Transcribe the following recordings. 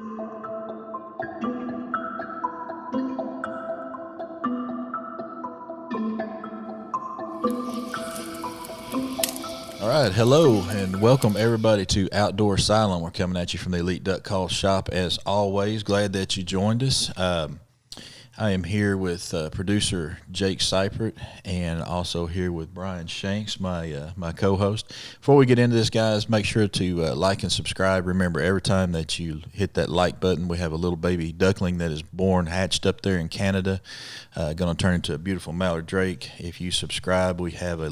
All right, hello, and welcome everybody to Outdoor Asylum. We're coming at you from the Elite Duck Call Shop as always. Glad that you joined us. I am here with producer Jake Seipert and also here with Bryan Shanks, my co-host. Before we get into this, guys, make sure to like and subscribe. Remember, every time that you hit that like button, we have a little baby duckling that is born, hatched up there in Canada, going to turn into a beautiful mallard drake. If you subscribe, we have a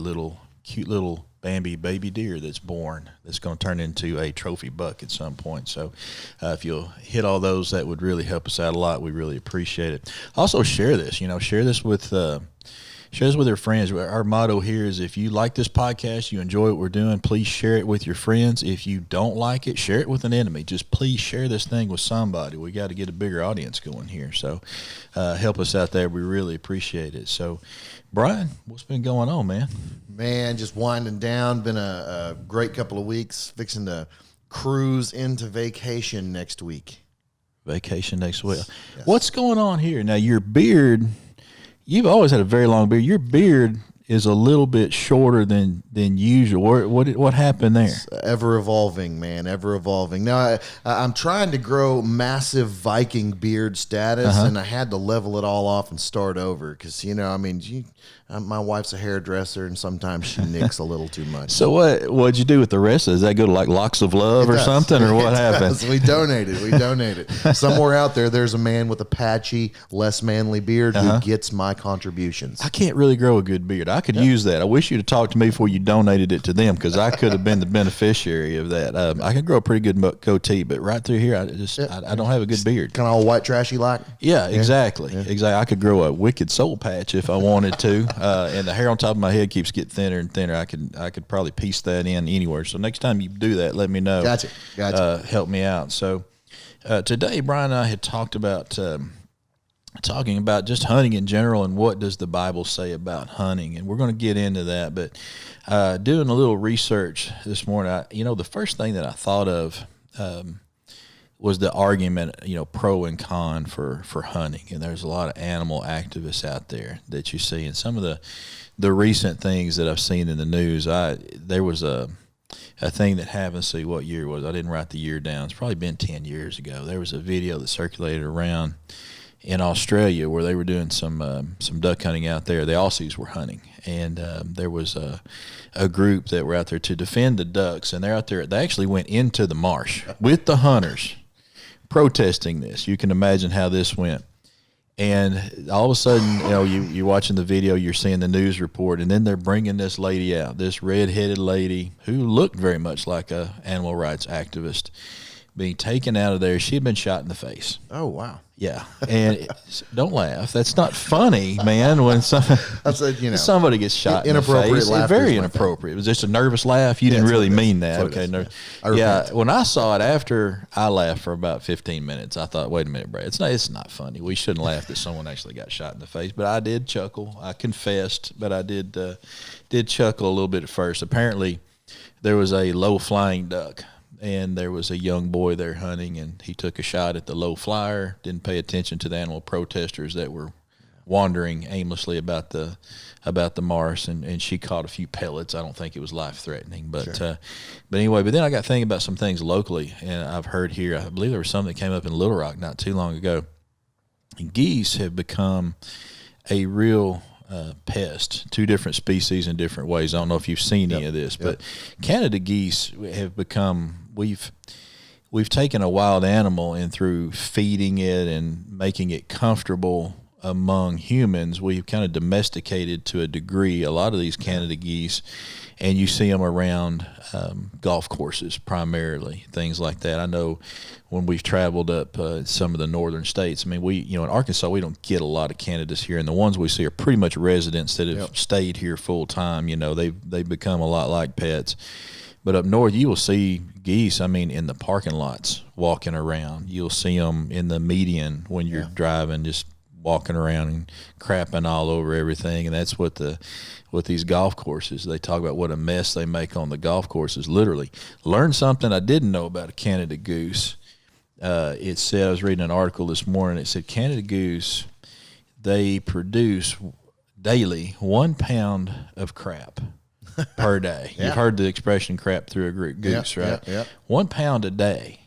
cute little Bambi baby deer that's born that's going to turn into a trophy buck at some point. So if you'll hit all those, that would really help us out a lot. We really appreciate it. Also share this, share this with your friends. Our motto here is if you like this podcast, you enjoy what we're doing, please share it with your friends. If you don't like it, share it with an enemy. Just please share this thing with somebody. We got to get a bigger audience going here. So help us out there. We really appreciate it. So Bryan, what's been going on, man? Man, just winding down. Been a great couple of weeks. Fixing to cruise into vacation next week. Vacation next week. Yes. What's going on here? Now, your beard, you've always had a very long beard. Your beard is a little bit shorter than usual. What happened there? It's ever evolving, man. Ever evolving. Now, I'm trying to grow massive Viking beard status, and I had to level it all off and start over because, my wife's a hairdresser, and sometimes she nicks a little too much. So what'd you do with the rest of it? Does that go to like Locks of Love or something, or what happened? We donated. Somewhere out there's a man with a patchy, less manly beard who gets my contributions. I can't really grow a good beard. I could use that. I wish you'd have talked to me before you donated it to them because I could have been the beneficiary of that. I could grow a pretty good goatee, but right through here, I don't have a good beard. Kind of all white trashy like? Yeah, exactly. Yeah. Exactly. I could grow a wicked soul patch if I wanted to. And the hair on top of my head keeps getting thinner and thinner. I could probably piece that in anywhere. So next time you do that, let me know. Gotcha. Help me out. So today, Bryan and I had talking about just hunting in general and what does the Bible say about hunting, and we're going to get into that. But doing a little research this morning, the first thing that I thought of was the argument, pro and con for hunting. And there's a lot of animal activists out there that you see. And some of the recent things that I've seen in the news, there was a thing that happened. Let's see what year it was. I didn't write the year down. It's probably been 10 years ago. There was a video that circulated around in Australia where they were doing some duck hunting out there. The Aussies were hunting, and there was a group that were out there to defend the ducks, and they're out there. They actually went into the marsh with the hunters protesting this. You can imagine how this went. And all of a sudden, you're watching the video, you're seeing the news report, and then they're bringing this lady out, this red-headed lady who looked very much like a animal rights activist, being taken out of there. She had been shot in the face. Oh, wow. Yeah, and don't laugh. That's not funny, man. When somebody gets shot in the face, it's very inappropriate. It was just a nervous laugh. You didn't really mean that. Okay, yeah. When I saw it after I laughed for about 15 minutes, I thought, wait a minute, Brad. It's not funny. We shouldn't laugh that someone actually got shot in the face. But I did chuckle. I confessed, but I did chuckle a little bit at first. Apparently, there was a low-flying duck. And there was a young boy there hunting, and he took a shot at the low flyer, didn't pay attention to the animal protesters that were wandering aimlessly about the marsh, and she caught a few pellets. I don't think it was life-threatening. But sure. But then I got thinking about some things locally, and I've heard here, I believe there was something that came up in Little Rock not too long ago. Geese have become a real pest, two different species in different ways. I don't know if you've seen any of this, but Canada geese have become, we've taken a wild animal, and through feeding it and making it comfortable among humans, we've kind of domesticated to a degree a lot of these Canada geese, and you see them around golf courses primarily, things like that. I know when we've traveled up some of the northern states, I mean, in Arkansas, we don't get a lot of Canadas here, and the ones we see are pretty much residents that have stayed here full time. They've become a lot like pets. But up north, you will see geese, in the parking lots walking around. You'll see them in the median when you're driving, just walking around and crapping all over everything. And that's what these golf courses, they talk about what a mess they make on the golf courses, literally. Learned something I didn't know about a Canada goose. it said, I was reading an article this morning, it said Canada goose, they produce daily 1 pound of crap per day. Yeah. You've heard the expression crap through a goose, right? Yeah. 1 pound a day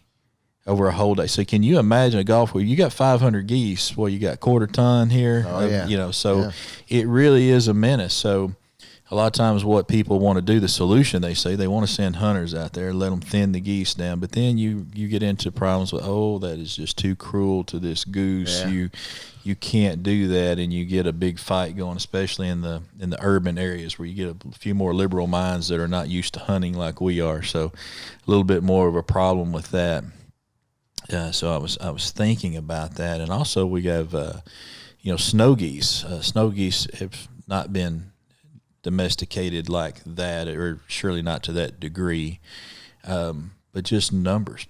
over a whole day. So can you imagine a golf where you got 500 geese? Well, you got quarter ton here. So it really is a menace. So a lot of times what people want to do, the solution, they say, they want to send hunters out there, let them thin the geese down. But then you get into problems with, that is just too cruel to this goose. Yeah. You can't do that, and you get a big fight going, especially in the urban areas where you get a few more liberal minds that are not used to hunting like we are. So a little bit more of a problem with that. So I was thinking about that, and also we have snow geese. Snow geese have not been domesticated like that, or surely not to that degree. But just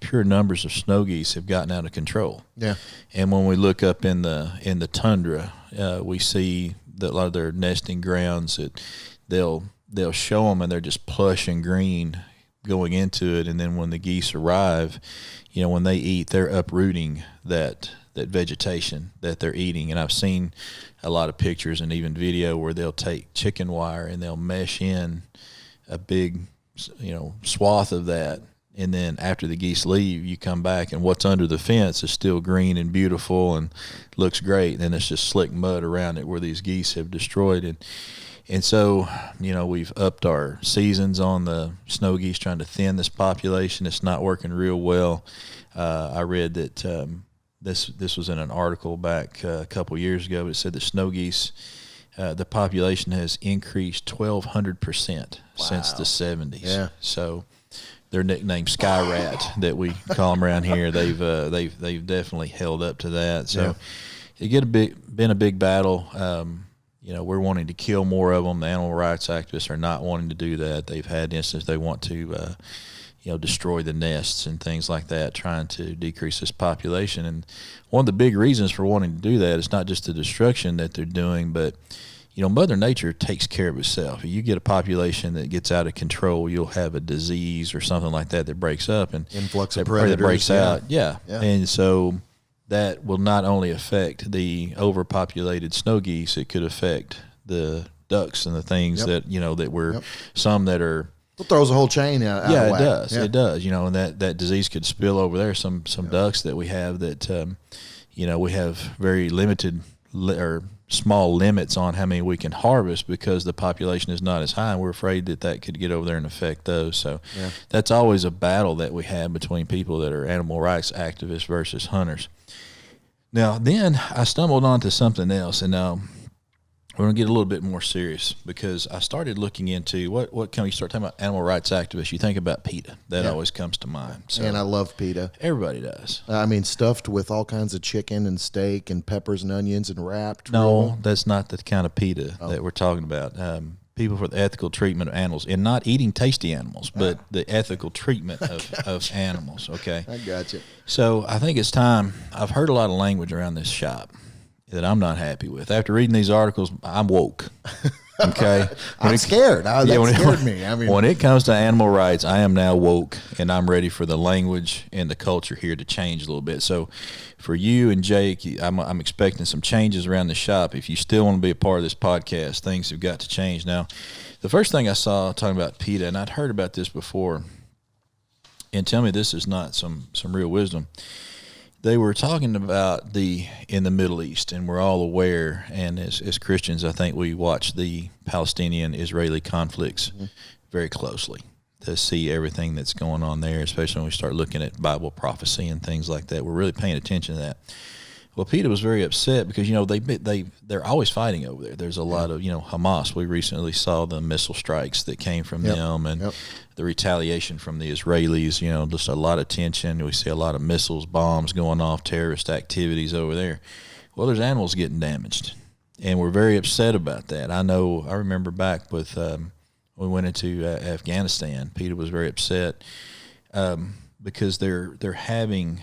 pure numbers of snow geese have gotten out of control. Yeah. And when we look up in the tundra, we see that a lot of their nesting grounds, that they'll show them and they're just plush and green going into it. And then when the geese arrive, when they eat, they're uprooting that vegetation that they're eating. And I've seen a lot of pictures and even video where they'll take chicken wire and they'll mesh in a big, swath of that. And then after the geese leave, you come back and what's under the fence is still green and beautiful and looks great. And then it's just slick mud around it where these geese have destroyed it. And so, we've upped our seasons on the snow geese, trying to thin this population. It's not working real well. I read that this was in an article back a couple years ago. It said that snow geese, the population has increased 1,200% since the 70s. Yeah. So they're nicknamed Sky Rat that we call them around here. They've definitely held up to that. So it been a big battle. We're wanting to kill more of them. The animal rights activists are not wanting to do that. They've had instances they want to, destroy the nests and things like that, trying to decrease this population. And one of the big reasons for wanting to do that is not just the destruction that they're doing, but Mother Nature takes care of itself. If you get a population that gets out of control, you'll have a disease or something like that breaks up and influx of predators that breaks out. Yeah. And so that will not only affect the overpopulated snow geese, it could affect the ducks and the things that that were some that are. It throws a whole chain out. Yeah, it does. Yeah. It does. And that disease could spill over there. Some ducks that we have that we have very limited or small limits on how many we can harvest because the population is not as high, and we're afraid that could get over there and affect those. So that's always a battle that we have between people that are animal rights activists versus hunters. Now, then I stumbled onto something else, and we're going to get a little bit more serious because I started looking into what can we start talking about animal rights activists. You think about PETA. That always comes to mind. So and I love PETA. Everybody does. Stuffed with all kinds of chicken and steak and peppers and onions and wrapped. No, that's not the kind of PETA that we're talking about. People for the ethical treatment of animals, and not eating tasty animals, but the ethical treatment of animals, okay? I got you. So I think it's time. I've heard a lot of language around this shop that I'm not happy with. After reading these articles, I'm woke. Okay, I'm scared. That scared me. When it comes to animal rights, I am now woke, and I'm ready for the language and the culture here to change a little bit. So, for you and Jake, I'm expecting some changes around the shop. If you still want to be a part of this podcast, things have got to change. Now, the first thing I saw talking about PETA, and I'd heard about this before, and tell me this is not some real wisdom. They were talking about in the Middle East, and we're all aware, and as Christians, I think we watch the Palestinian-Israeli conflicts very closely to see everything that's going on there, especially when we start looking at Bible prophecy and things like that. We're really paying attention to that. Well, PETA was very upset because, they're always fighting over there. There's a lot of, Hamas. We recently saw the missile strikes that came from them and the retaliation from the Israelis, just a lot of tension. We see a lot of missiles, bombs going off, terrorist activities over there. Well, there's animals getting damaged, and we're very upset about that. I remember back with when we went into Afghanistan, PETA was very upset because they're having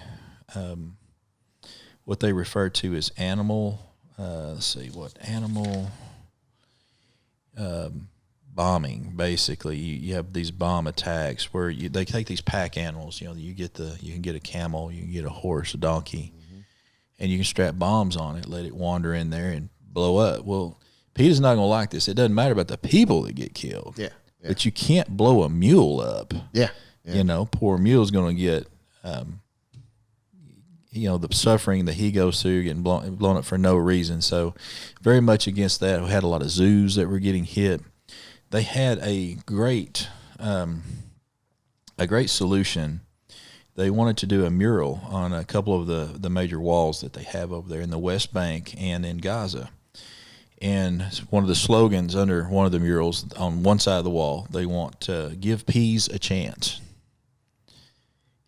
what they refer to as animal bombing. Basically, you have these bomb attacks where they take these pack animals. You can get a camel, you can get a horse, a donkey, and you can strap bombs on it, let it wander in there and blow up. Well, PETA's not going to like this. It doesn't matter about the people that get killed. Yeah. But you can't blow a mule up. Yeah. Poor mule's going to get, the suffering that he goes through, getting blown up for no reason. So very much against that. We had a lot of zoos that were getting hit. They had a great solution. They wanted to do a mural on a couple of the major walls that they have over there in the West Bank and in Gaza. And one of the slogans under one of the murals on one side of the wall, they want to give peas a chance.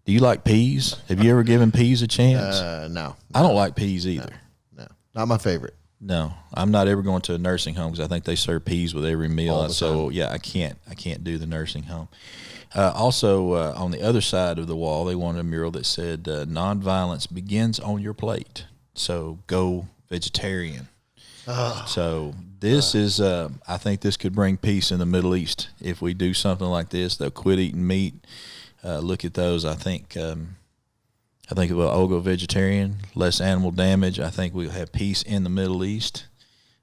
Do you like peas? Have you ever given peas a chance? No. I don't like peas either. No. Not my favorite. No, I'm not ever going to a nursing home because I think they serve peas with every meal. So yeah, I can't do the nursing home. Also, on the other side of the wall, they wanted a mural that said "Nonviolence begins on your plate." So go vegetarian. So this is, I think this could bring peace in the Middle East if we do something like this. They'll quit eating meat. Look at those. I think I'll go vegetarian, less animal damage. I think we'll have peace in the Middle East.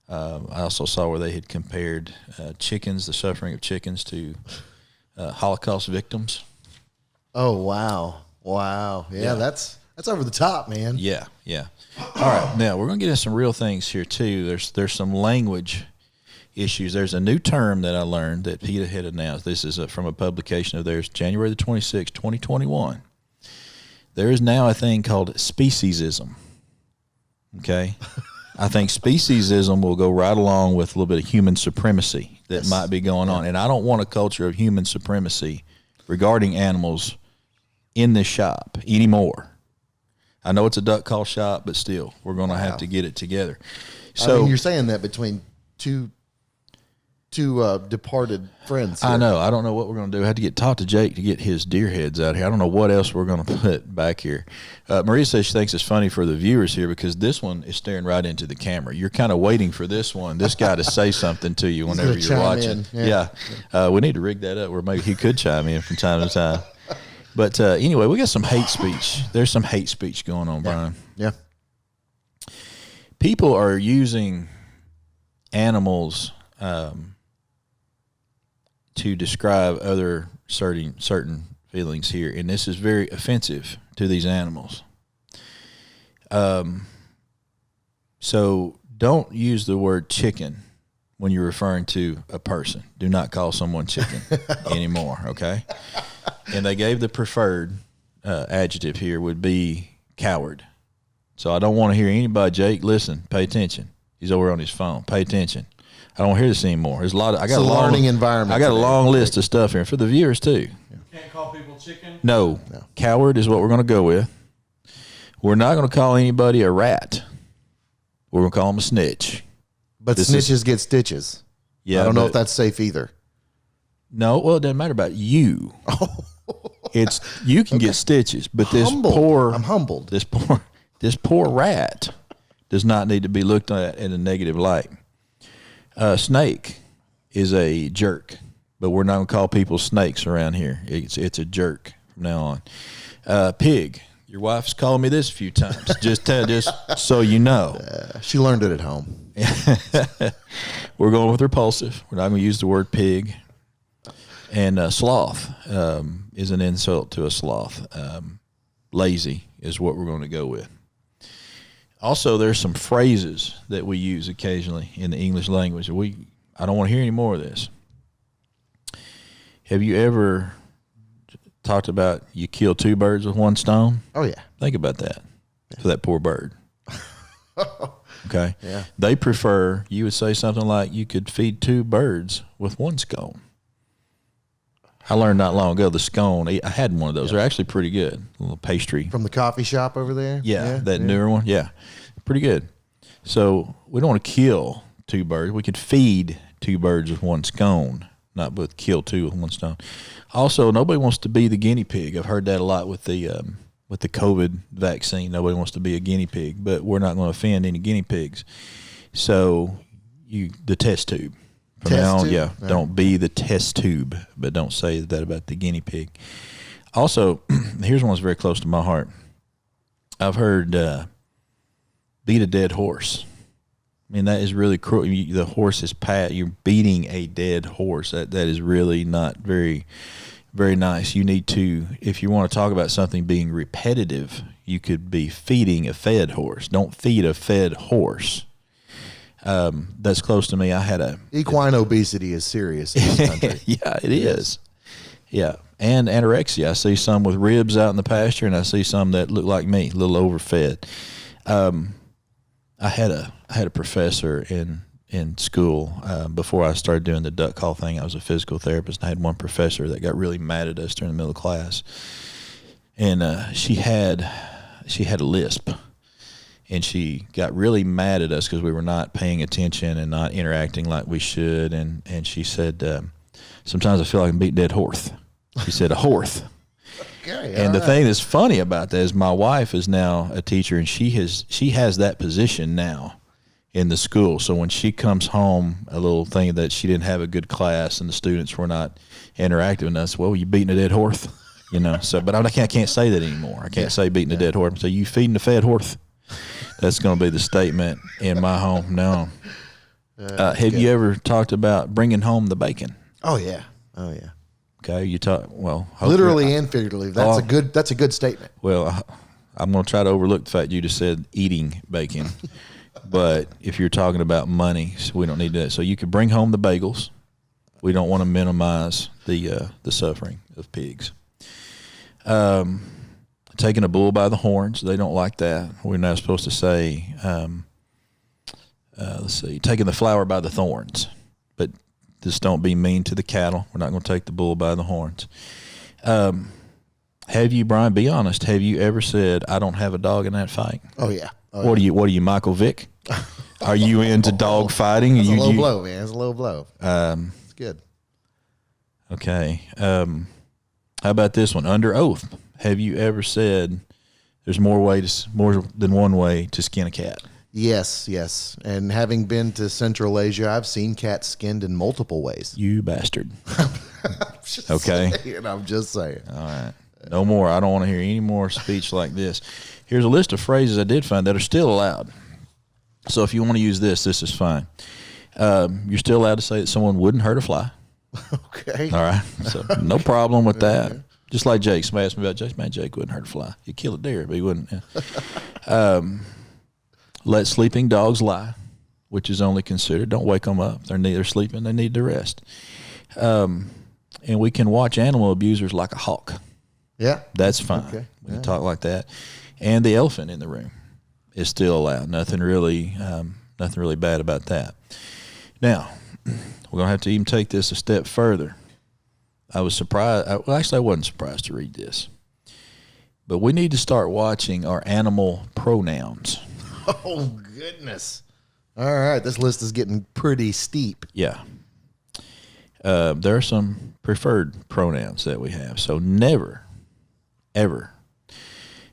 I also saw where they had compared chickens, the suffering of chickens, to Holocaust victims. Oh, wow. Yeah, that's over the top, man. Yeah. All right, now we're going to get into some real things here too. There's some language issues. There's a new term that I learned that PETA had announced. This is from a publication of theirs, January the 26th, 2021. There is now a thing called speciesism. Okay? I think speciesism will go right along with a little bit of human supremacy that might be going on. And I don't want a culture of human supremacy regarding animals in this shop anymore. I know it's a duck call shop, but still, we're going to have to get it together. So I mean, you're saying that between two departed friends here. I know. I don't know what we're going to do. I had to talk to Jake to get his deer heads out here. I don't know what else we're going to put back here. Maria says she thinks it's funny for the viewers here because this one is staring right into the camera. You're kind of waiting for this guy to say something to you whenever you're watching. Yeah. We need to rig that up where maybe he could chime in from time to time. But anyway, we got some hate speech. There's some hate speech going on, Bryan. Yeah. People are using animals to describe other certain feelings here, and this is very offensive to these animals. So don't use the word chicken when you're referring to a person. Do not call someone chicken anymore, okay? And they gave the preferred adjective here would be coward. So I don't want to hear anybody, Jake, listen, pay attention. He's over on his phone. Pay attention. I don't want to hear this anymore. There's a lot of, I got it's a learning environment. I got a long list of stuff here for the viewers too. Can't call people chicken? No. Coward is what we're going to go with. We're not going to call anybody a rat. We're going to call them a snitch. But snitches get stitches. Yeah. I don't know if that's safe either. No, well, it doesn't matter about you. It's you can get stitches, but I'm humbled. This poor rat does not need to be looked at in a negative light. Snake is a jerk, but we're not going to call people snakes around here. It's a jerk from now on. Pig. Your wife's calling me this a few times. Just so you know. She learned it at home. We're going with repulsive. We're not going to use the word pig. And sloth is an insult to a sloth. Lazy is what we're going to go with. Also, there's some phrases that we use occasionally in the English language. I don't want to hear any more of this. Have you ever talked about you kill two birds with one stone? Oh, yeah. Think about that for that poor bird. Okay? Yeah. They prefer, you would say something like you could feed two birds with one scone. I learned not long ago the scone. I had one of those. They're actually pretty good. A little pastry. From the coffee shop over there? Yeah, that newer one. Yeah, pretty good. So we don't want to kill two birds. We could feed two birds with one scone, not but kill two with one stone. Also, nobody wants to be the guinea pig. I've heard that a lot with the COVID vaccine. Nobody wants to be a guinea pig, but we're not going to offend any guinea pigs. So the test tube. From now on, tube? yeah. Don't be the test tube, but don't say that about the guinea pig. Also, here's one that's very close to my heart. I've heard beat a dead horse. I mean, that is really cruel. The horse is you're beating a dead horse. That is really not very, very nice. You need to, if you want to talk about something being repetitive, you could be feeding a fed horse. Don't feed a fed horse. That's close to me. I had equine obesity is serious in this country. Yeah, it is. Yeah, and anorexia. I see some with ribs out in the pasture, and I see some that look like me, a little overfed. I had a professor in school before I started doing the duck call thing. I was a physical therapist, and I had one professor that got really mad at us during the middle of class, and she had a lisp. And she got really mad at us because we were not paying attention and not interacting like we should. And she said, sometimes I feel like I'm beating dead horse. She said, a horse. Okay, and the thing that's funny about that is my wife is now a teacher, and she has that position now in the school. So when she comes home, a little thing that she didn't have a good class and the students were not interacting with us, well, you beating a dead horse, you know. So, but I can't say that anymore. I can't say beating a dead horse. So you feeding a fed horse. That's going to be the statement in my home now. Have you ever talked about bringing home the bacon? Oh yeah. Okay, you talk literally and figuratively. That's a good statement. Well, I'm going to try to overlook the fact you just said eating bacon, but if you're talking about money, so we don't need that. So you could bring home the bagels. We don't want to minimize the suffering of pigs. Taking a bull by the horns, they don't like that. We're not supposed to say, taking the flower by the thorns. But just don't be mean to the cattle. We're not going to take the bull by the horns. Have you, Bryan, be honest, have you ever said, I don't have a dog in that fight? Oh, yeah. What are you, Michael Vick? Are you into dog fighting? It's a low blow, man. It's a low blow. It's good. Okay. How about this one? Under oath. Have you ever said there's more than one way to skin a cat? Yes. And having been to Central Asia, I've seen cats skinned in multiple ways. You bastard. I'm just saying. All right. No more. I don't want to hear any more speech like this. Here's a list of phrases I did find that are still allowed. So if you want to use this is fine. You're still allowed to say that someone wouldn't hurt a fly. Okay. All right. So no problem with that. Just like Jake. Somebody asked me about Jake. Man, Jake wouldn't hurt a fly. He'd kill a deer, but he wouldn't. Yeah. Let sleeping dogs lie, which is only considered. Don't wake them up. They're sleeping. They need to rest. And we can watch animal abusers like a hawk. Yeah. That's fine. Okay. We can talk like that. And the elephant in the room is still allowed. Nothing really bad about that. Now, we're going to have to even take this a step further. I was surprised. I wasn't surprised to read this. But we need to start watching our animal pronouns. Oh, goodness. All right. This list is getting pretty steep. Yeah. There are some preferred pronouns that we have. So never, ever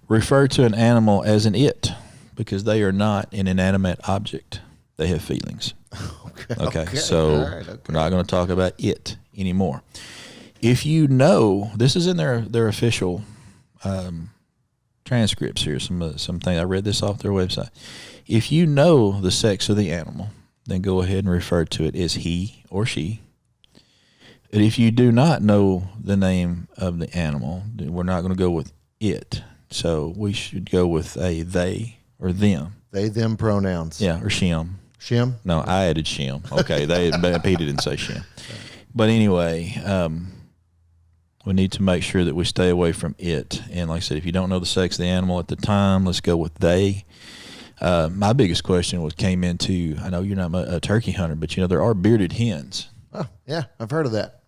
refer to an animal as an it, because they are not an inanimate object. They have feelings. Okay. So we're not going to talk about it anymore. If you know, this is in their official transcripts here, some things. I read this off their website. If you know the sex of the animal, then go ahead and refer to it as he or she. And if you do not know the name of the animal, then we're not going to go with it. So we should go with a they or them. They, them pronouns. Yeah, or shim. Shim? No, I added shim. Okay, Peter didn't say shim. But anyway, we need to make sure that we stay away from it. And like I said, if you don't know the sex of the animal at the time, let's go with they. My biggest question came into, I know you're not a turkey hunter, but there are bearded hens. Oh, yeah, I've heard of that.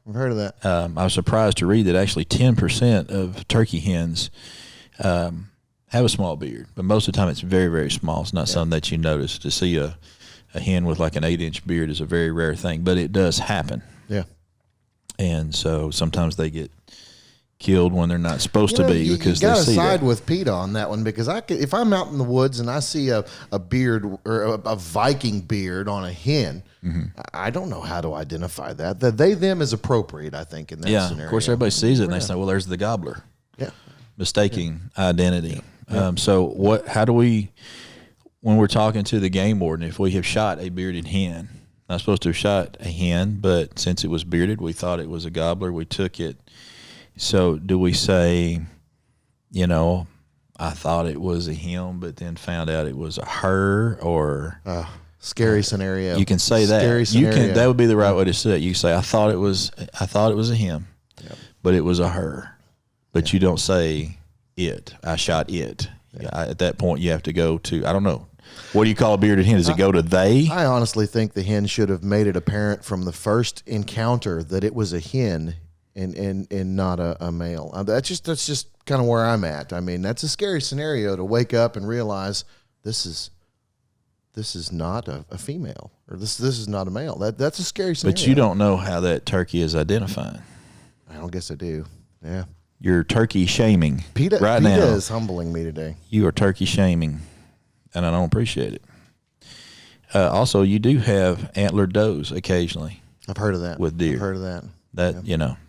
I was surprised to read that actually 10% of turkey hens have a small beard, but most of the time it's very, very small. It's not something that you notice. To see a hen with like an 8-inch beard is a very rare thing, but it does happen. Yeah. And so sometimes they get killed when they're not supposed to be because you they gotta see side that. with PETA on that one because if I'm out in the woods and I see a beard or a Viking beard on a hen, I don't know how to identify that. The they them is appropriate, I think, in that scenario. Of course, everybody sees it and they say, "Well, there's the gobbler." Yeah, mistaking identity. So how do we, when we're talking to the game warden, if we have shot a bearded hen, not supposed to have shot a hen, but since it was bearded, we thought it was a gobbler, we took it. So do we say, I thought it was a him, but then found out it was a her, or scary scenario. you can say that. Scary scenario. That would be the right way to say it. You say, I thought it was a him, but it was a her. But you don't say it. I shot it. At that point, you have to go to, I don't know. What do you call a bearded hen? Does it go to they? I honestly think the hen should have made it apparent from the first encounter that it was a hen and not a male. That's just kind of where I'm at. I mean, that's a scary scenario to wake up and realize this is not a female, or this is not a male. That's a scary scenario. But you don't know how that turkey is identifying. I don't guess I do. Yeah. You're turkey shaming PETA now. is humbling me today. You are turkey shaming, and I don't appreciate it. Also, you do have antlered does occasionally. I've heard of that. With deer. I've heard of that.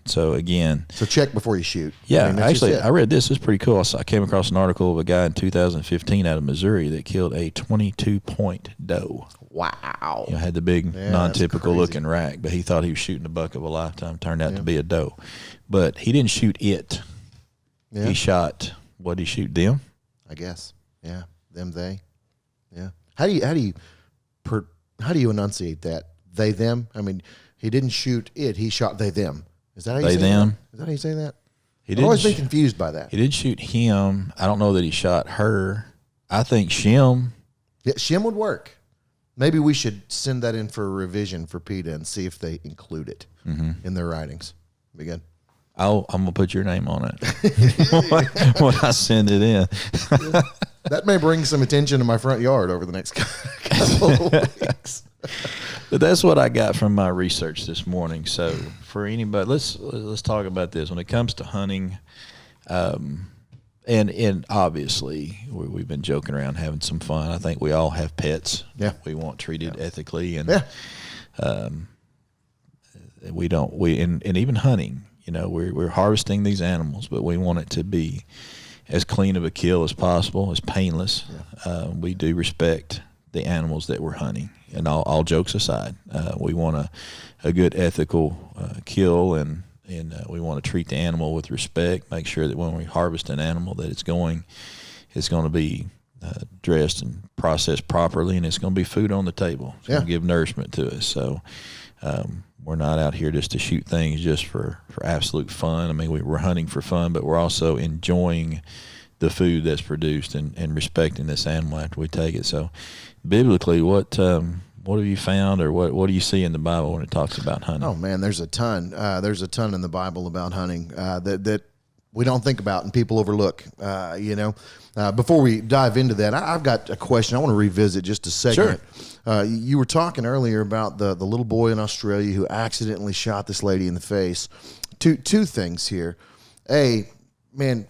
So again. So check before you shoot. Yeah, actually, I read this. It's pretty cool. I came across an article of a guy in 2015 out of Missouri that killed a 22-point doe. Wow. Had the big non-typical looking rack, but he thought he was shooting a buck of a lifetime. Turned out to be a doe. But he didn't shoot it. Yeah. He shot, what did he shoot, them? I guess. Yeah. Them, they. Yeah. How do you enunciate that? They, them? I mean, he didn't shoot it. He shot they, them. Is that how you say them? That? Is that how you say that? I've always been confused by that. He didn't shoot him. I don't know that he shot her. I think Shim. Yeah, Shim would work. Maybe we should send that in for a revision for PETA and see if they include it in their writings. Be good. I'm going to put your name on it when I send it in. That may bring some attention to my front yard over the next couple of weeks. But that's what I got from my research this morning. So for anybody, let's talk about this. When it comes to hunting, and obviously we've been joking around, having some fun. I think we all have pets. Yeah, we want treated ethically, and we don't. And even hunting. We're harvesting these animals, but we want it to be as clean of a kill as possible, as painless. Yeah. We do respect the animals that we're hunting, and all jokes aside, we want a good ethical kill, and we want to treat the animal with respect. Make sure that when we harvest an animal, that it's going to be dressed and processed properly, and it's going to be food on the table. It's going to give nourishment to us. So. We're not out here just to shoot things just for absolute fun. I mean, we're hunting for fun, but we're also enjoying the food that's produced and respecting this animal after we take it. So, biblically, what have you found, or what do you see in the Bible when it talks about hunting? Oh man, there's a ton. There's a ton in the Bible about hunting that we don't think about and people overlook. Before we dive into that, I've got a question. I want to revisit just a segment. Sure. You were talking earlier about the little boy in Australia who accidentally shot this lady in the face. Two things here. A, man,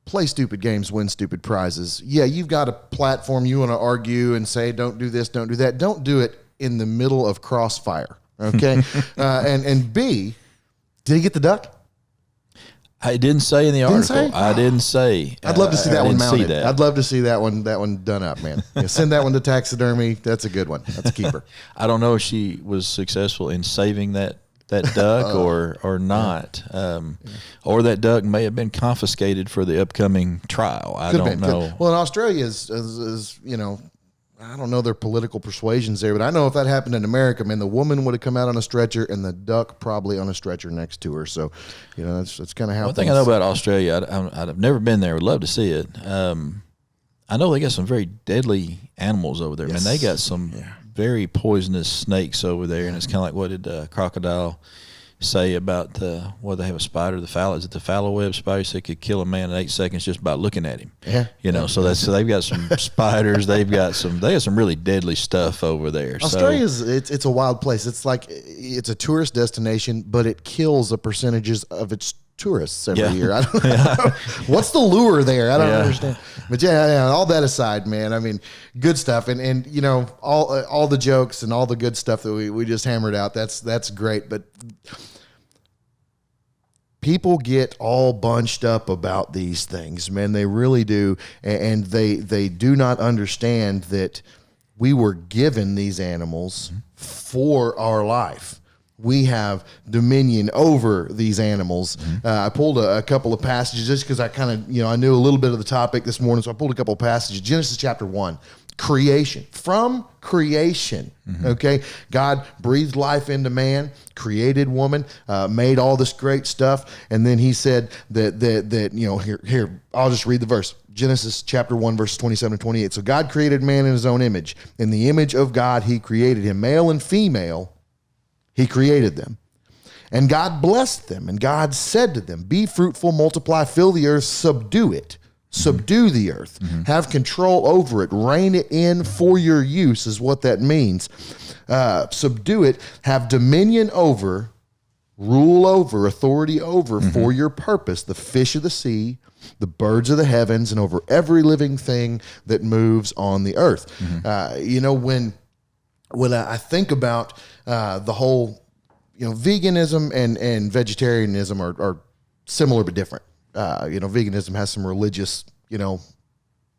play stupid games, win stupid prizes. Yeah, you've got a platform. You want to argue and say, don't do this, don't do that. Don't do it in the middle of crossfire, okay? And B, did he get the duck? I didn't say in the article. I didn't say. I'd love to see that one mounted. That. I'd love to see that one done up, man. Yeah, send that one to taxidermy. That's a good one. That's a keeper. I don't know if she was successful in saving that duck or not. Or that duck may have been confiscated for the upcoming trial. I don't know. Well, in Australia is I don't know their political persuasions there, but I know if that happened in America, man, the woman would have come out on a stretcher and the duck probably on a stretcher next to her. So, that's kind of how. One thing I know about Australia, I've never been there. Would love to see it. I know they got some very deadly animals over there. Yes. Man, they got some very poisonous snakes over there, and it's kind of like, what did crocodile say about they have a spider, is it the fallow web spider? So it could kill a man in 8 seconds just by looking at him. Yeah. So they've got some spiders, they got some really deadly stuff over there. Australia's it's a wild place. It's like it's a tourist destination, but it kills a percentage of its tourists every year. I don't know. What's the lure there? I don't understand. But all that aside, man, I mean, good stuff. And you know, all the jokes and all the good stuff that we just hammered out, that's great. But people get all bunched up about these things, man. They really do. And they do not understand that we were given these animals for our life. We have dominion over these animals. I pulled a couple of passages just because I kind of, I knew a little bit of the topic this morning. So I pulled a couple of passages. Genesis chapter 1, creation. From creation, okay? God breathed life into man, created woman, made all this great stuff. And then he said that here, I'll just read the verse. Genesis chapter 1, verses 27 and 28. So God created man in his own image. In the image of God, he created him. Male and female, he created them. And God blessed them. And God said to them, be fruitful, multiply, fill the earth, subdue it. Subdue the earth. Have control over it. Reign it in for your use is what that means. Subdue it. Have dominion over, rule over, authority over for your purpose. The fish of the sea, the birds of the heavens, and over every living thing that moves on the earth. When I think about the whole, veganism and vegetarianism are similar but different. Veganism has some religious,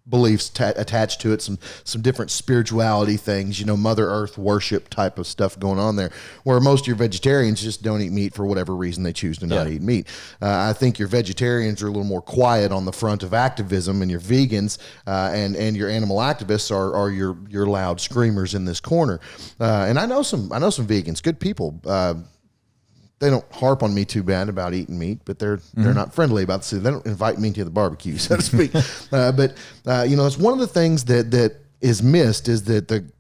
beliefs attached to it, some different spirituality things, Mother Earth worship type of stuff going on there, where most of your vegetarians just don't eat meat for whatever reason they choose to not eat meat. I think your vegetarians are a little more quiet on the front of activism, and your vegans and your animal activists are your loud screamers in this corner. And I know some vegans, good people. They don't harp on me too bad about eating meat, but they're not friendly about this. They don't invite me to the barbecue, so to speak. But it's one of the things that is missed is that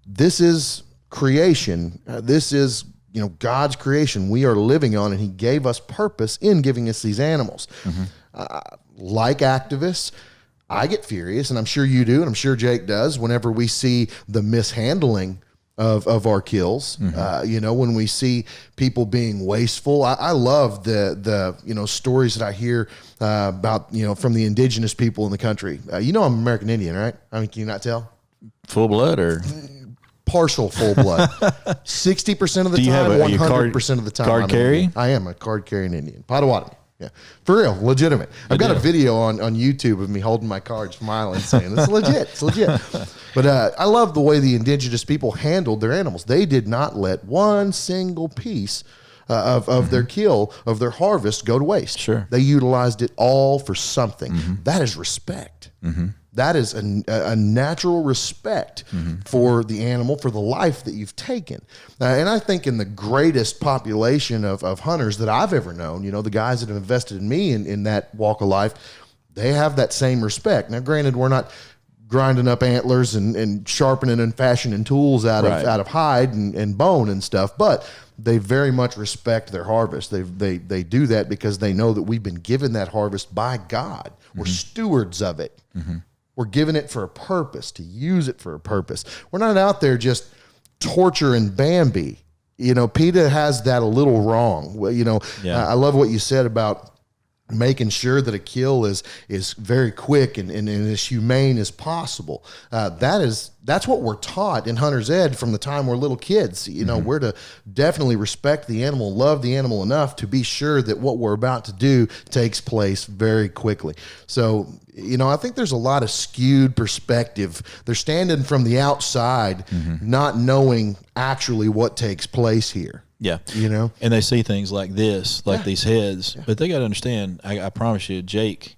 this is creation. This is God's creation. We are living on, and He gave us purpose in giving us these animals. Like activists, I get furious, and I'm sure you do, and I'm sure Jake does, whenever we see the mishandling of our kills. When we see people being wasteful, I love the stories that I hear about, from the indigenous people in the country. I'm American Indian, right? I mean, can you not tell? Full blood or partial full blood? 60% of the time, 100% of the time. Card carry? I am a card carrying Indian. Potawatomi. Yeah, for real, legitimate. I've got a video on YouTube of me holding my card, smiling, saying it's legit. It's legit. But I love the way the indigenous people handled their animals. They did not let one single piece of their kill, of their harvest, go to waste. Sure. They utilized it all for something. That is respect. That is a natural respect for the animal, for the life that you've taken. And I think in the greatest population of hunters that I've ever known, the guys that have invested in me in that walk of life, they have that same respect. Now, granted, we're not grinding up antlers and sharpening and fashioning tools out of hide and bone and stuff, but they very much respect their harvest. They do that because they know that we've been given that harvest by God. We're stewards of it. We're given it for a purpose, to use it for a purpose. We're not out there just torturing Bambi. PETA has that a little wrong. I love what you said about making sure that a kill is very quick and as humane as possible. That's what we're taught in Hunter's Ed from the time we're little kids. We're to definitely respect the animal, love the animal enough to be sure that what we're about to do takes place very quickly. So, I think there's a lot of skewed perspective. They're standing from the outside, not knowing actually what takes place here. Yeah. And they see things like this, like these heads, but they got to understand, I promise you, Jake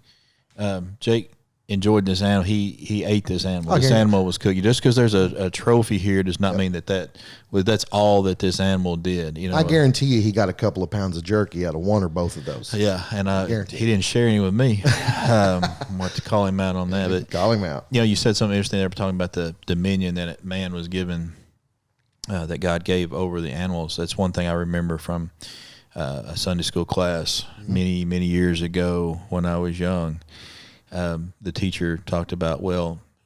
enjoyed this animal. He ate this animal. This animal was cooked. Just because there's a trophy here does not mean that's all that this animal did. I guarantee you he got a couple of pounds of jerky out of one or both of those. Yeah. And he didn't share any with me. I'm going to call him out on that. But call him out. You said something interesting there, talking about the dominion that man was given, that God gave over the animals. That's one thing I remember from a Sunday school class many, many years ago when I was young. The teacher talked about,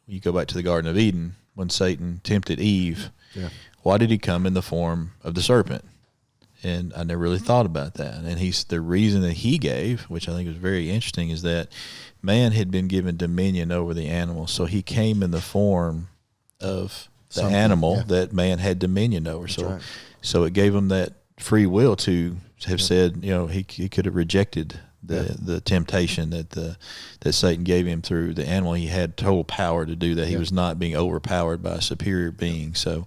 you go back to the Garden of Eden when Satan tempted Eve. Yeah. Why did he come in the form of the serpent? And I never really thought about that. And the reason that he gave, which I think was very interesting, is that man had been given dominion over the animals. So he came in the form of the animal that man had dominion over. So it gave him that free will to have said, he could have rejected the temptation that Satan gave him through the animal. He had total power to do that. He was not being overpowered by a superior being. So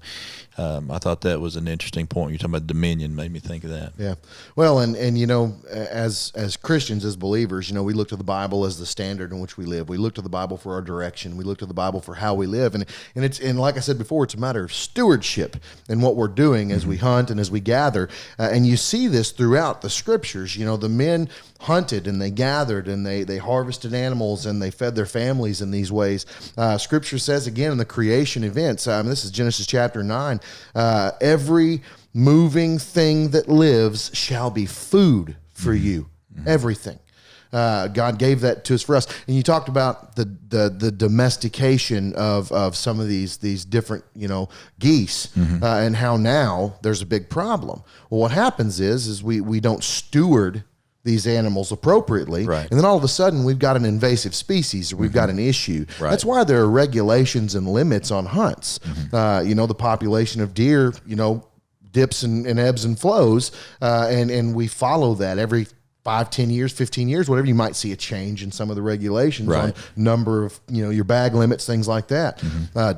I thought that was an interesting point. You're talking about dominion, made me think of that. Yeah. Well, and as Christians, as believers, we look to the Bible as the standard in which we live. We look to the Bible for our direction. We look to the Bible for how we live. And like I said before, it's a matter of stewardship in what we're doing as we hunt and as we gather. And you see this throughout the scriptures. The men hunted and they gathered and they harvested animals and they fed their families in these ways. Scripture says again in the creation events, this is Genesis chapter 9, every moving thing that lives shall be food for you. Everything. God gave that to us for us. And you talked about the domestication of some of these different, geese, and how now there's a big problem. Well, what happens is we don't steward these animals appropriately, right. And then all of a sudden we've got an invasive species, or we've got an issue. Right. That's why there are regulations and limits on hunts. The population of deer, dips and ebbs and flows, and we follow that every 5, 10 years, 15 years, whatever. You might see a change in some of the regulations on number of, your bag limits, things like that.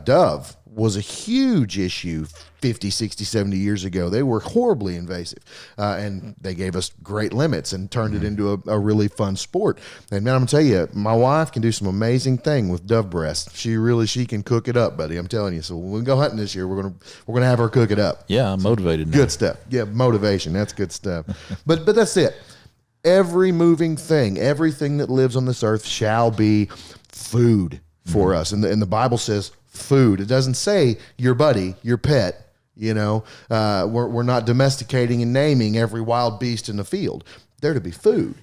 Dove was a huge issue 50, 60, 70 years ago. They were horribly invasive, and they gave us great limits and turned it into a really fun sport. And man, I'm gonna tell you, my wife can do some amazing thing with dove breast. She can cook it up, buddy. I'm telling you. So when we go hunting this year, we're gonna have her cook it up. Yeah, I'm motivated now. Good stuff. Yeah, motivation. That's good stuff. But that's it. Every moving thing, everything that lives on this earth shall be food for us. And the Bible says food. It doesn't say your buddy, your pet. We're not domesticating and naming every wild beast in the field. They're to be food.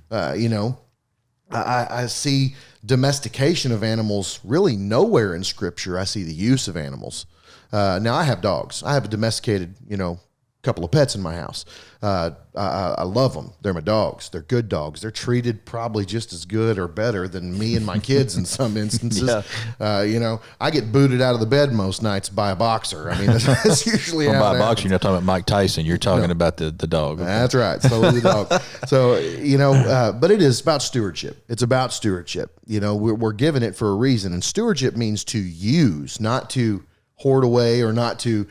I see domestication of animals really nowhere in Scripture. I see the use of animals. Now I have dogs. I have a domesticated, couple of pets in my house. I love them. They're my dogs. They're good dogs. They're treated probably just as good or better than me and my kids in some instances. I get booted out of the bed most nights by a boxer. I mean, that's usually how by a boxer, you're not talking about Mike Tyson. You're talking about the dog. Okay. That's right. So the dog. So, but it is about stewardship. It's about stewardship. We're given it for a reason. And stewardship means to use, not to hoard away or not to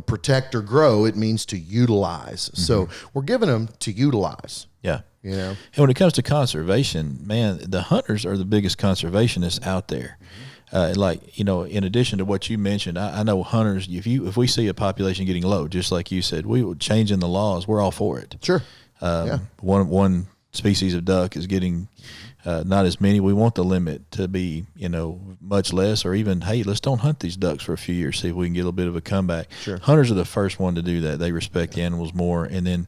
protect or grow. It means to utilize. So we're giving them to utilize. Yeah. And when it comes to conservation, man, the hunters are the biggest conservationists out there. In addition to what you mentioned, I know hunters, if we see a population getting low, just like you said, changing the laws, we're all for it. Sure. One species of duck is getting not as many. We want the limit to be, much less, or even, hey, let's don't hunt these ducks for a few years, see if we can get a little bit of a comeback. Sure. Hunters are the first one to do that. They respect the animals more. And then,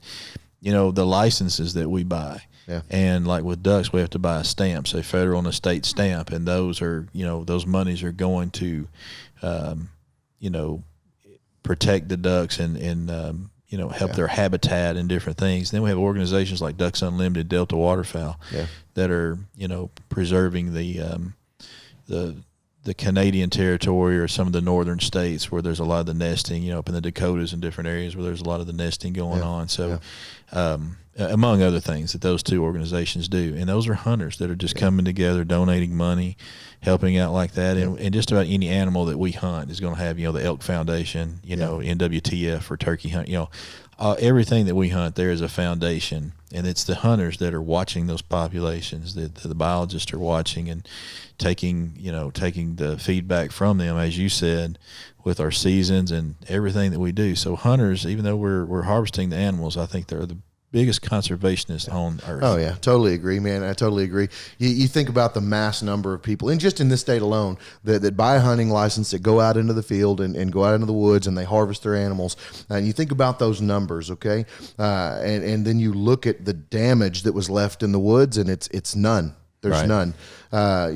the licenses that we buy. Yeah. And like with ducks, we have to buy a stamp, say federal and a state stamp. And those are, those monies are going to, protect the ducks and help their habitat and different things. Then we have organizations like Ducks Unlimited, Delta Waterfowl, that are, preserving the Canadian territory or some of the northern states where there's a lot of the nesting, up in the Dakotas and different areas where there's a lot of the nesting going on. So, among other things that those two organizations do. And those are hunters that are just coming together, donating money, helping out like that. And just about any animal that we hunt is going to have, the Elk Foundation, NWTF for turkey hunt, everything that we hunt, there is a foundation. And it's the hunters that are watching those populations, that the biologists are watching and taking the feedback from them, as you said, with our seasons and everything that we do. So hunters, even though we're harvesting the animals, I think they're the biggest conservationists on earth. Oh yeah, totally agree, man. I totally agree. You think about the mass number of people, and just in this state alone, that buy a hunting license, that go out into the field and go out into the woods and they harvest their animals. And you think about those numbers, okay? And then you look at the damage that was left in the woods, and it's none. There's Right. none.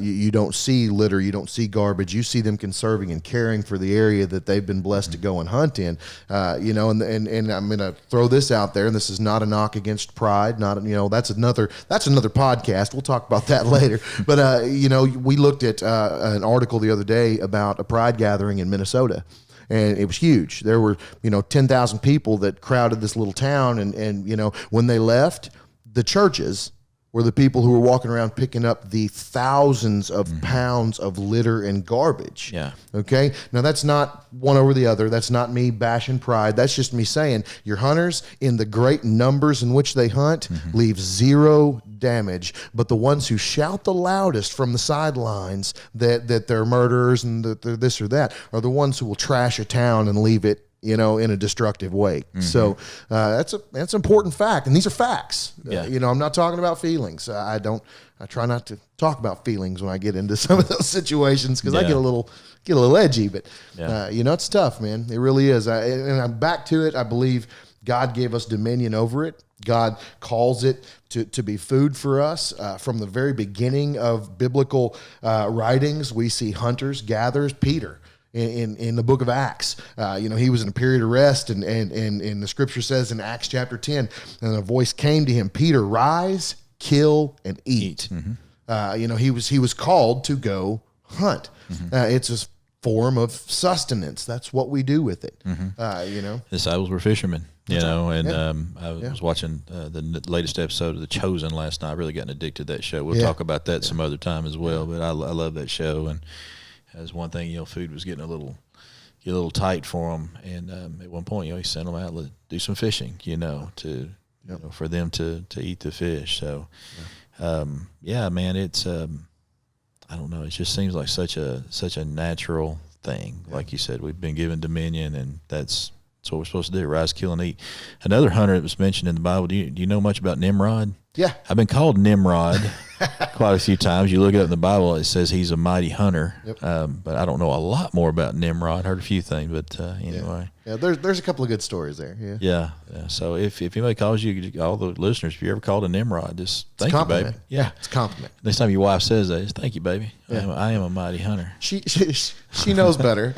You don't see litter. You don't see garbage. You see them conserving and caring for the area that they've been blessed to go and hunt in. And I'm going to throw this out there, and this is not a knock against pride. That's another podcast. We'll talk about that later. But we looked at an article the other day about a pride gathering in Minnesota. And it was huge. There were, 10,000 people that crowded this little town. And when they left, the churches were the people who were walking around picking up the thousands of pounds of litter and garbage. Yeah. Okay. Now, that's not one over the other. That's not me bashing pride. That's just me saying your hunters, in the great numbers in which they hunt, leave zero damage. But the ones who shout the loudest from the sidelines that they're murderers and that they're this or that are the ones who will trash a town and leave it, in a destructive way. So that's an important fact, and these are facts. Yeah. I'm not talking about feelings. I try not to talk about feelings when I get into some of those situations because I get a little edgy. But it's tough, man. It really is. And I'm back to it. I believe God gave us dominion over it. God calls it to be food for us. From the very beginning of biblical writings, we see hunters, gatherers. Peter, in the book of Acts, he was in a period of rest, and the scripture says in Acts chapter 10, and a voice came to him, Peter, rise, kill, and eat. He was called to go hunt. It's a form of sustenance. That's what we do with it. Disciples were fishermen, and I Yeah. was watching the latest episode of The Chosen last night. I've really gotten addicted to that show. We'll talk about that some other time as well, but I love that show. And as one thing, food was getting a little tight for them, and at one point, he sent them out to do some fishing, for them to eat the fish. So, man, it's I don't know, it just seems like such a natural thing. Like you said, we've been given dominion, and that's what we're supposed to do: rise, kill, and eat. Another hunter that was mentioned in the Bible. Do you know much about Nimrod? Yeah. I've been called Nimrod quite a few times. You look it up in the Bible, it says he's a mighty hunter. Yep. But I don't know a lot more about Nimrod. Heard a few things, but anyway. Yeah, there's a couple of good stories there. Yeah. So if anybody calls you, all the listeners, if you're ever called a Nimrod, just thank you, baby. Yeah, it's a compliment. Next time your wife says that, just thank you, baby. Yeah. I am a mighty hunter. She knows better.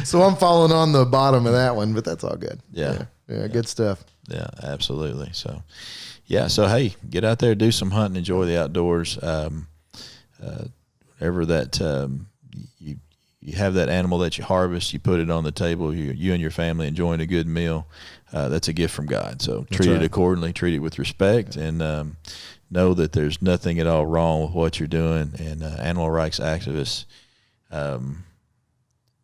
So I'm falling on the bottom of that one, but that's all good. Yeah. Good stuff. Yeah, absolutely. So, hey, get out there, do some hunting, enjoy the outdoors. Whenever that you have that animal that you harvest, you put it on the table, you and your family enjoying a good meal, that's a gift from God. So treat it accordingly, treat it with respect, and know that there's nothing at all wrong with what you're doing. And animal rights activists,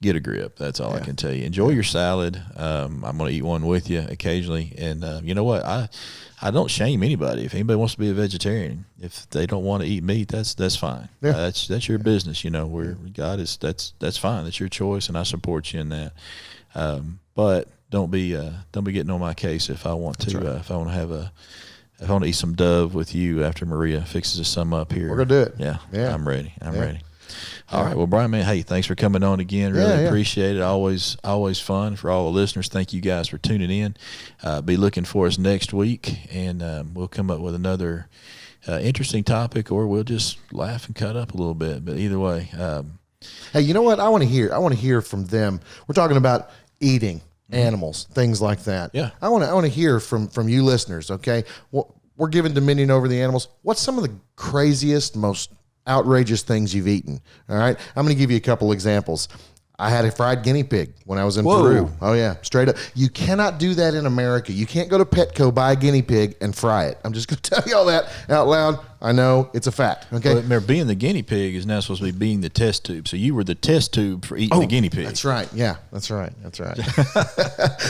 get a grip. That's all I can tell you. Enjoy your salad. I'm going to eat one with you occasionally. And you know what? I don't shame anybody. If anybody wants to be a vegetarian, if they don't want to eat meat, that's fine. Yeah. That's your business. Where God is, that's fine. That's your choice, and I support you in that. But don't be getting on my case if I want to. If I want to eat some dove with you after Maria fixes us some up here. We're gonna do it. Yeah. I'm ready. I'm ready. All right. Well, Bryan, man, hey, thanks for coming on again. Really appreciate it. Always fun for all the listeners. Thank you guys for tuning in. Be looking for us next week, and we'll come up with another interesting topic, or we'll just laugh and cut up a little bit. But either way. Hey, you know what? I want to hear from them. We're talking about eating animals, things like that. Yeah. I want to hear from you listeners, okay? Well, we're giving dominion over the animals. What's some of the craziest, most outrageous things you've eaten? All right. I'm going to give you a couple examples. I had a fried guinea pig when I was in Peru. Oh, yeah. Straight up. You cannot do that in America. You can't go to Petco, buy a guinea pig, and fry it. I'm just going to tell you all that out loud. I know it's a fact. Okay. Well, remember, being the guinea pig is now supposed to be being the test tube. So you were the test tube for eating the guinea pig. That's right. Yeah, that's right. That's right.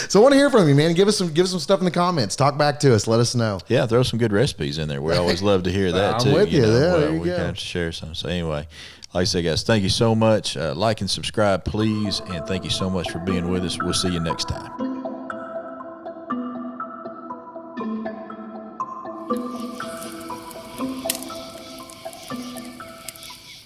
So I want to hear from you, man. Give us some stuff in the comments. Talk back to us. Let us know. Yeah, throw some good recipes in there. We always love to hear that too. I'm with you. There you we go. can have to share some. So anyway, like I said, guys, thank you so much. Like and subscribe, please, and thank you so much for being with us. We'll see you next time.